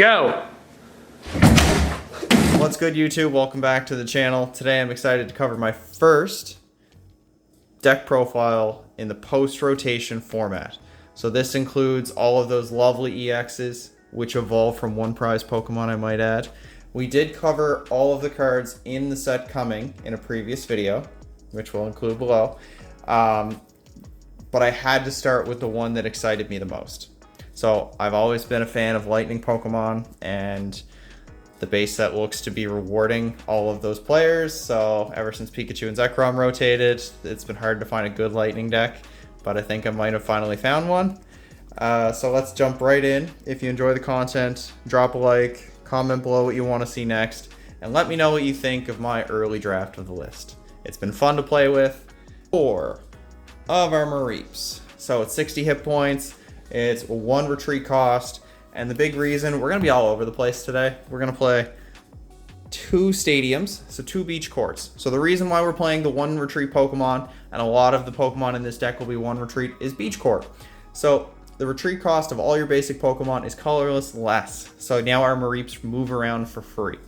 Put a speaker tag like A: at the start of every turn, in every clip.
A: Go!
B: What's good, YouTube? Welcome back to the channel. Today I'm excited to cover my first deck profile in the post-rotation format. So this includes all of those lovely EXs, which evolve from one prize Pokemon, I might add. We did cover all of the cards in the set coming in a previous video, which we'll include below. But I had to start with the one that excited me the most. So I've always been a fan of Lightning Pokemon, and the base set looks to be rewarding all of those players. So ever since Pikachu and Zekrom rotated, it's been hard to find a good Lightning deck, but I think I might have finally found one. So let's jump right in. If you enjoy the content, drop a like, comment below what you want to see next, and let me know what you think of my early draft of the list. It's been fun to play with. 4 of our Mareeps. So it's 60 hit points, it's 1 retreat cost, and the big reason, we're going to be all over the place today. We're going to play 2 stadiums, so 2 beach courts. So the reason why we're playing the 1 retreat Pokemon, and a lot of the Pokemon in this deck will be 1 retreat, is beach court. So the retreat cost of all your basic Pokemon is colorless less. So now our Mareeps move around for free.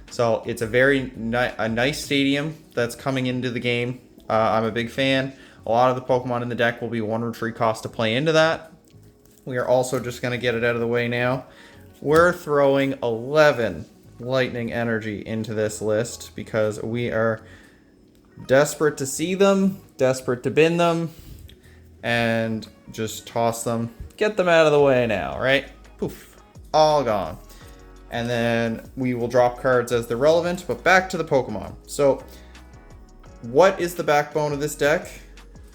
B: So it's a very nice stadium that's coming into the game. I'm a big fan. A lot of the Pokemon in the deck will be 1 retreat cost to play into that. We are also just going to get it out of the way now. We're throwing 11 Lightning Energy into this list because we are desperate to see them, desperate to bin them, and just toss them. Get them out of the way now, right? Poof. All gone. And then we will drop cards as they're relevant, but back to the Pokemon. So, what is the backbone of this deck?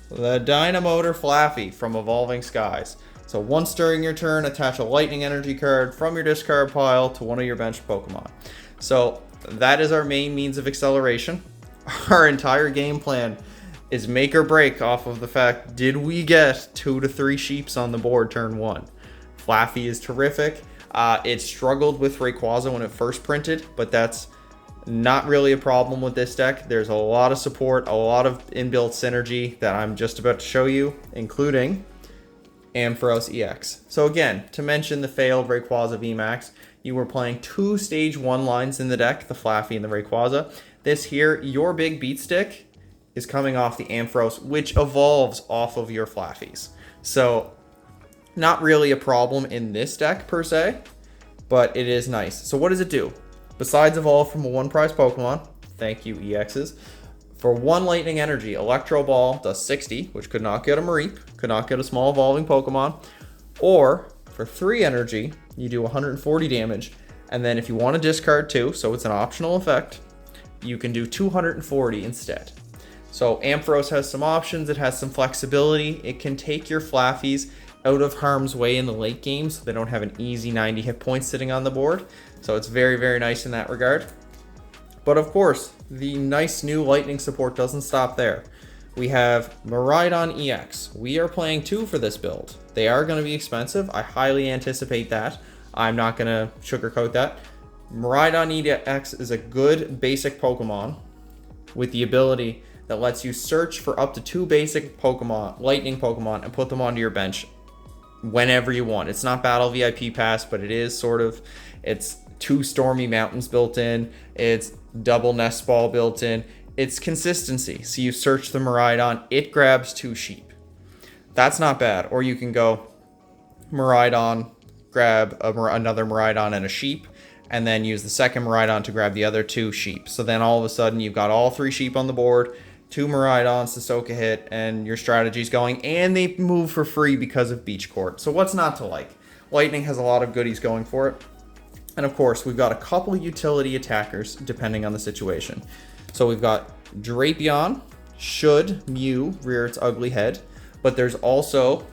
B: The Dynamotor Flaffy from Evolving Skies. So once during your turn, attach a Lightning Energy card from your discard pile to one of your bench Pokemon. So that is our main means of acceleration. Our entire game plan is make or break off of the fact, did we get 2 to 3 sheeps on the board turn 1? Flaffy is terrific. It struggled with Rayquaza when it first printed, but that's not really a problem with this deck. There's a lot of support, a lot of inbuilt synergy that I'm just about to show you, including Ampharos ԹX. So again, to mention the failed Rayquaza VMAX, you were playing 2 stage 1 lines in the deck, the Flaffy and the Rayquaza. This here, your big beat stick, is coming off the Ampharos, which evolves off of your Flaffies. So not really a problem in this deck per se, but it is nice. So what does it do? Besides evolve from a 1 prize Pokemon, thank you EXs, for 1 Lightning Energy, Electro Ball does 60, which could not get a Mareep, could not get a small evolving Pokemon, or for 3 energy, you do 140 damage, and then if you want to discard 2, so it's an optional effect, you can do 240 instead. So Ampharos has some options, it has some flexibility, it can take your Flaffies out of harm's way in the late game, so they don't have an easy 90 hit points sitting on the board. So it's very, very nice in that regard. But of course, the nice new Lightning support doesn't stop there. We have Miraidon EX. We are playing 2 for this build. They are going to be expensive. I highly anticipate that. I'm not going to sugarcoat that. Miraidon EX is a good basic Pokemon with the ability that lets you search for up to 2 basic Pokemon, Lightning Pokemon, and put them onto your bench whenever you want. It's not Battle VIP Pass, but it is sort of, it's 2 Stormy Mountains built in, it's double Nest Ball built in, it's consistency. So you search the Miraidon, it grabs 2 sheep. That's not bad. Or you can go Miraidon, grab another Miraidon and a sheep, and then use the second Miraidon to grab the other 2 sheep. So then all of a sudden you've got all 3 sheep on the board, 2 Miraidons to soak a hit, and your strategy's going, and they move for free because of Beach Court. So what's not to like? Lightning has a lot of goodies going for it. And of course, we've got a couple utility attackers depending on the situation. So we've got Drapion, should Mew rear its ugly head, but there's also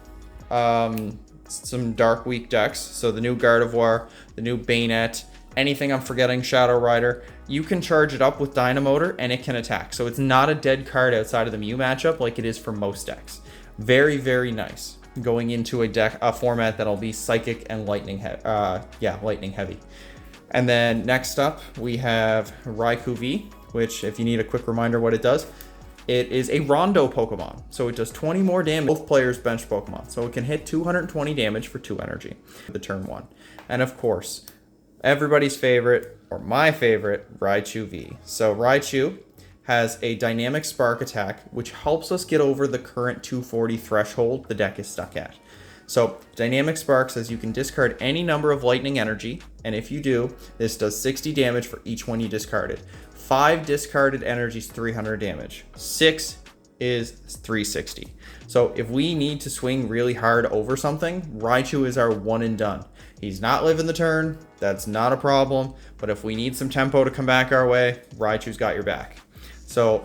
B: some dark weak decks. So the new Gardevoir, the new Bayonet, anything I'm forgetting, Shadow Rider, you can charge it up with Dynamotor and it can attack. So it's not a dead card outside of the Mew matchup like it is for most decks. Very, very nice. Going into a format that'll be Psychic and Lightning heavy. And then next up, we have Raikou V, which if you need a quick reminder what it does, it is a Rondo Pokemon. So it does 20 more damage, both players' bench Pokemon. So it can hit 220 damage for 2 energy, the turn 1. And of course, everybody's favorite, or my favorite, Raichu V. So Raichu has a dynamic spark attack, which helps us get over the current 240 threshold the deck is stuck at. So dynamic spark says you can discard any number of lightning energy, and if you do, this does 60 damage for each one you discarded. 5 discarded energy is 300 damage. 6 is 360. So if we need to swing really hard over something, Raichu is our one and done. He's not living the turn, that's not a problem, but if we need some tempo to come back our way, Raichu's got your back. So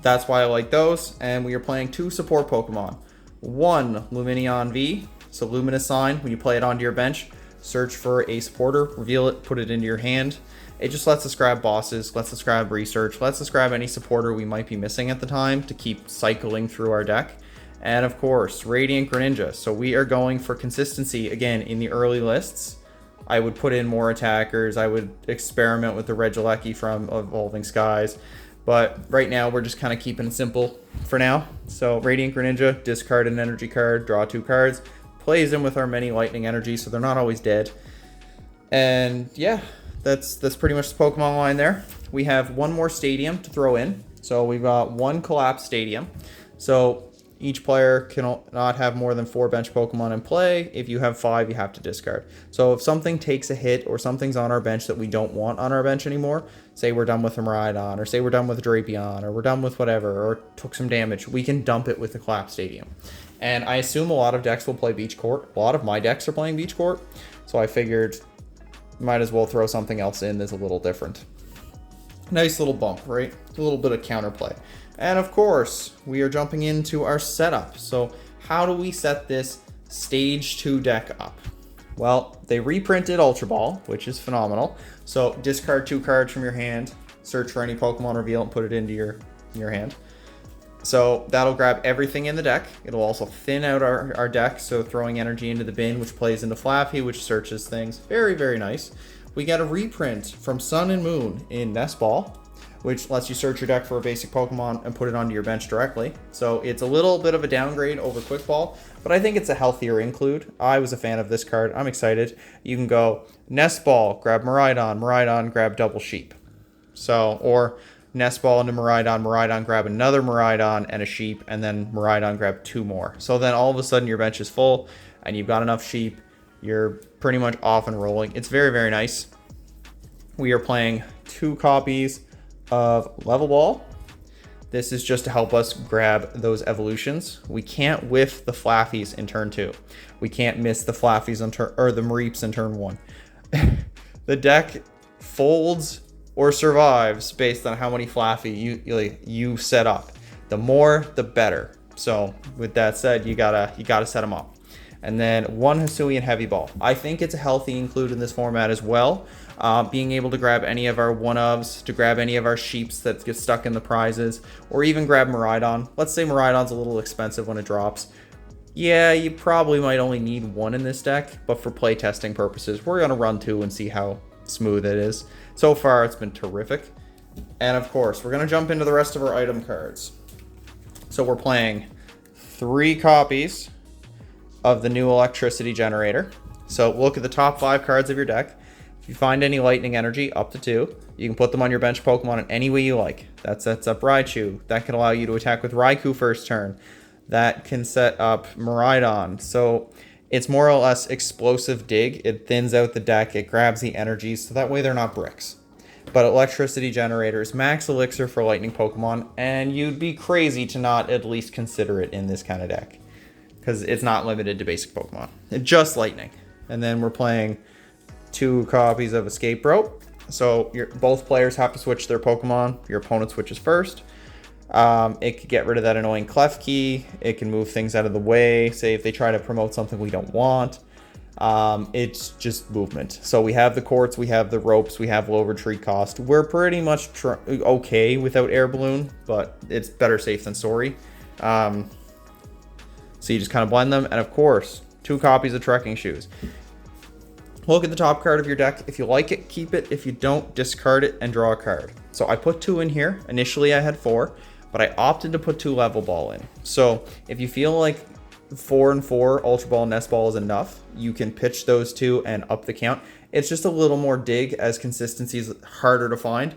B: that's why I like those, and we are playing 2 support Pokemon. 1, Lumineon V, so Luminous Sign, when you play it onto your bench, search for a supporter, reveal it, put it into your hand. It just lets us grab bosses, lets us grab research, lets us grab any supporter we might be missing at the time to keep cycling through our deck. And of course, Radiant Greninja. So we are going for consistency again in the early lists. I would put in more attackers. I would experiment with the Regieleki from Evolving Skies. But right now, we're just kind of keeping it simple for now. So Radiant Greninja, discard an energy card, draw 2 cards. Plays in with our many lightning energy, so they're not always dead. And yeah, that's pretty much the Pokemon line there. We have 1 more stadium to throw in. So we've got 1 collapsed stadium. So each player cannot have more than 4 bench Pokemon in play. If you have 5, you have to discard. So if something takes a hit or something's on our bench that we don't want on our bench anymore, say we're done with a Miraidon, or say we're done with a Drapion, or we're done with whatever, or took some damage, we can dump it with the collapsed stadium. And I assume a lot of decks will play Beach Court. A lot of my decks are playing Beach Court, so I figured might as well throw something else in that's a little different. Nice little bump, right? A little bit of counterplay. And of course, we are jumping into our setup. So how do we set this Stage 2 deck up? Well, they reprinted Ultra Ball, which is phenomenal. So discard 2 cards from your hand, search for any Pokemon, reveal, and put it into your hand. So that'll grab everything in the deck. It'll also thin out our deck, so throwing energy into the bin, which plays into Flappy, which searches things. Very, very nice. We got a reprint from Sun and Moon in Nest Ball, which lets you search your deck for a basic Pokemon and put it onto your bench directly. So it's a little bit of a downgrade over Quick Ball, but I think it's a healthier include. I was a fan of this card. I'm excited. You can go Nest Ball, grab Miraidon, Miraidon, grab Double Sheep. So, or Nest Ball into Miraidon, Miraidon, grab another Miraidon and a Sheep, and then Miraidon, grab 2 more. So then all of a sudden your bench is full, and you've got enough Sheep. You're pretty much off and rolling. It's very, very nice. We are playing 2 copies of Level Ball. This is just to help us grab those evolutions. We can't whiff the Flaffies in turn 2. We can't miss the Flaffies on turn, or the Mareeps in turn 1. The deck folds or survives based on how many Flaffy you set up. The more, the better. So with that said, you gotta set them up. And then 1 Hisuian Heavy Ball. I think it's a healthy include in this format as well. Being able to grab any of our one-ofs, to grab any of our Sheeps that get stuck in the prizes, or even grab Miraidon. Let's say Miraidon's a little expensive when it drops. Yeah, you probably might only need 1 in this deck, but for playtesting purposes, we're gonna run 2 and see how smooth it is. So far, it's been terrific. And of course, we're gonna jump into the rest of our item cards. So we're playing 3 copies of the new electricity generator. So look at the top 5 cards of your deck. If you find any lightning energy, up to 2, you can put them on your bench Pokemon in any way you like. That sets up Raichu. That can allow you to attack with Raikou first turn. That can set up Miraidon. So it's more or less explosive dig. It thins out the deck. It grabs the energies, so that way they're not bricks. But electricity generators, max elixir for lightning Pokemon, and you'd be crazy to not at least consider it in this kind of deck, because it's not limited to basic Pokemon. It's just lightning. And then we're playing 2 copies of Escape Rope. So both players have to switch their Pokemon. Your opponent switches first. It could get rid of that annoying Klefki. It can move things out of the way. Say if they try to promote something we don't want. It's just movement. So we have the Quartz, we have the Ropes, we have low retreat cost. We're pretty much okay without Air Balloon, but it's better safe than sorry. So you just kind of blend them. And of course, 2 copies of Trekking Shoes. Look at the top card of your deck. If you like it, keep it. If you don't, discard it and draw a card. So I put 2 in here. Initially I had 4, but I opted to put 2 Level Ball in. So if you feel like 4 and 4 Ultra Ball and Nest Ball is enough. You can pitch those two and up the count. It's just a little more dig, as consistency is harder to find.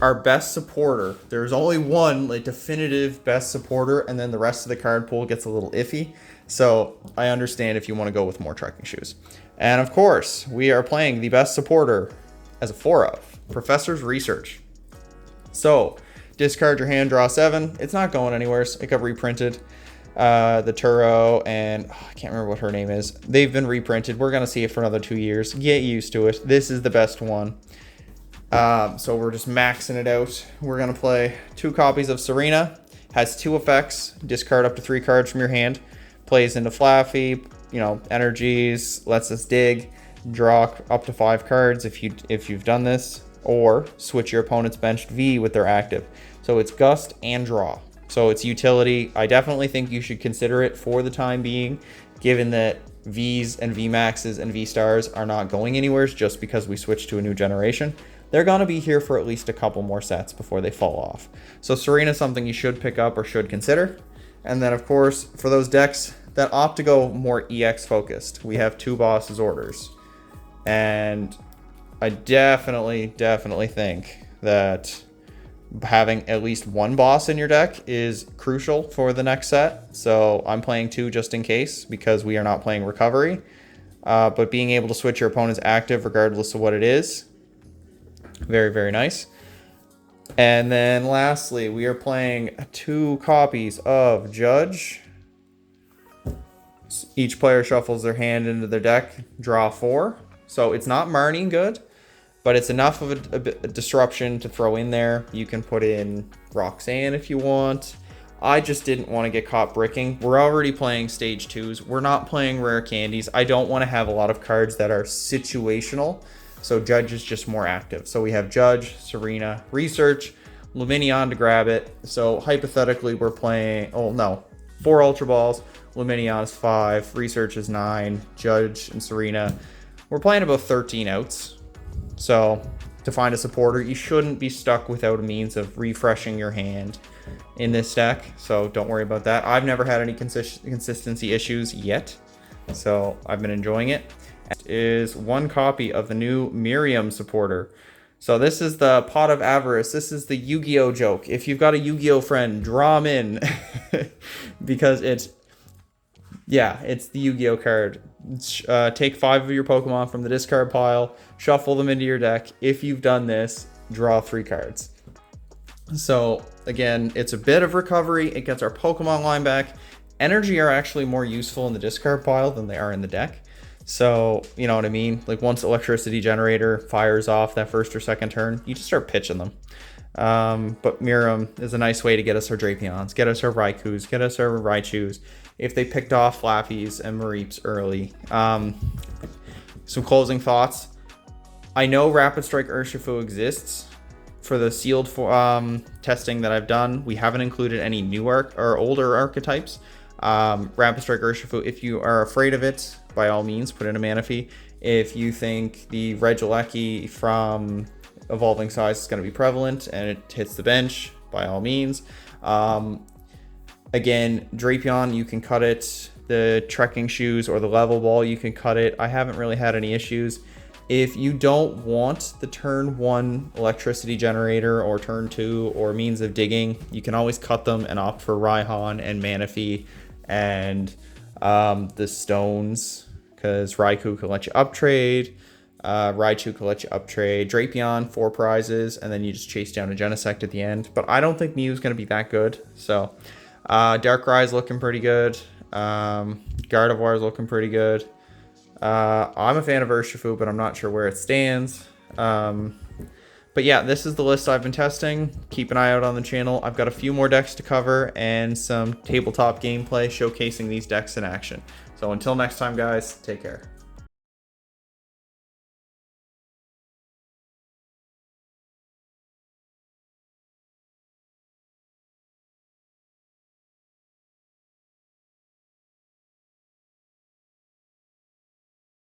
B: Our best supporter, there's only one like definitive best supporter, and then the rest of the card pool gets a little iffy. So I understand if you want to go with more trekking shoes. And of course, we are playing the best supporter as a 4-of, Professor's Research. So discard your hand, draw 7. It's not going anywhere. It got reprinted. The Turo and I can't remember what her name is. They've been reprinted. We're going to see it for another 2 years. Get used to it. This is the best one. So we're just maxing it out. We're going to play 2 copies of Serena. Has 2 effects. Discard up to 3 cards from your hand. Plays into Flaffy, energies, lets us dig, draw up to 5 cards if you've done this, or switch your opponent's benched V with their active. So it's Gust and Draw. So it's utility. I definitely think you should consider it for the time being, given that Vs and VMAXs and V-Stars are not going anywhere just because we switched to a new generation. They're going to be here for at least a couple more sets before they fall off. So Serena's something you should pick up or should consider. And then, of course, for those decks that opt to go more EX focused, we have 2 Boss's Orders. And I definitely think that having at least 1 boss in your deck is crucial for the next set. So I'm playing 2 just in case, because we are not playing Recovery. But being able to switch your opponent's active regardless of what it is, very, very nice. And then lastly, we are playing 2 copies of Judge. Each player shuffles their hand into their deck, draw 4. So it's not Marnie good, but it's enough of a disruption to throw in there. You can put in Roxanne if you want. I just didn't want to get caught bricking. We're already playing stage 2s. We're not playing rare candies. I don't want to have a lot of cards that are situational. So Judge is just more active. So we have Judge, Serena, Research, Luminion to grab it. So hypothetically, we're playing, 4 Ultra Balls. Luminion is 5, Research is 9, Judge and Serena. We're playing about 13 outs. So to find a supporter, you shouldn't be stuck without a means of refreshing your hand in this deck. So don't worry about that. I've never had any consistency issues yet. So I've been enjoying it. Is 1 copy of the new Miriam supporter. So this is the Pot of Avarice. This is the Yu-Gi-Oh joke. If you've got a Yu-Gi-Oh friend, draw him in. Because it's the Yu-Gi-Oh card. Take 5 of your Pokemon from the discard pile, shuffle them into your deck. If you've done this, draw 3 cards. So again, it's a bit of recovery. It gets our Pokemon line back. Energy are actually more useful in the discard pile than they are in the deck. So, you know what I mean? Like once Electricity Generator fires off that first or second turn, you just start pitching them. But Miriam is a nice way to get us our Drapions, get us our Raikus, get us our Raichus. If they picked off Flappies and Mareeps early. Some closing thoughts. I know Rapid Strike Urshifu exists. For the sealed testing that I've done, we haven't included any new or older archetypes. Rapid Strike Urshifu, if you are afraid of it, by all means, put in a Manaphy. If you think the Regieleki from Evolving Size is going to be prevalent and it hits the bench, by all means. Again, Drapion, you can cut it. The Trekking Shoes or the Level Ball, you can cut it. I haven't really had any issues. If you don't want the turn 1 Electricity Generator or turn 2 or means of digging, you can always cut them and opt for Raihan and Manaphy and the stones, because Raikou can let you uptrade, Raichu can let you uptrade, Drapion 4 prizes, and then you just chase down a Genesect at the end. But I don't think Mew's going to be that good. So Darkrai's looking pretty good. Gardevoir's looking pretty good. I'm a fan of Urshifu, but I'm not sure where it stands. But yeah, this is the list I've been testing. Keep an eye out on the channel. I've got a few more decks to cover and some tabletop gameplay showcasing these decks in action. So until next time, guys, take care.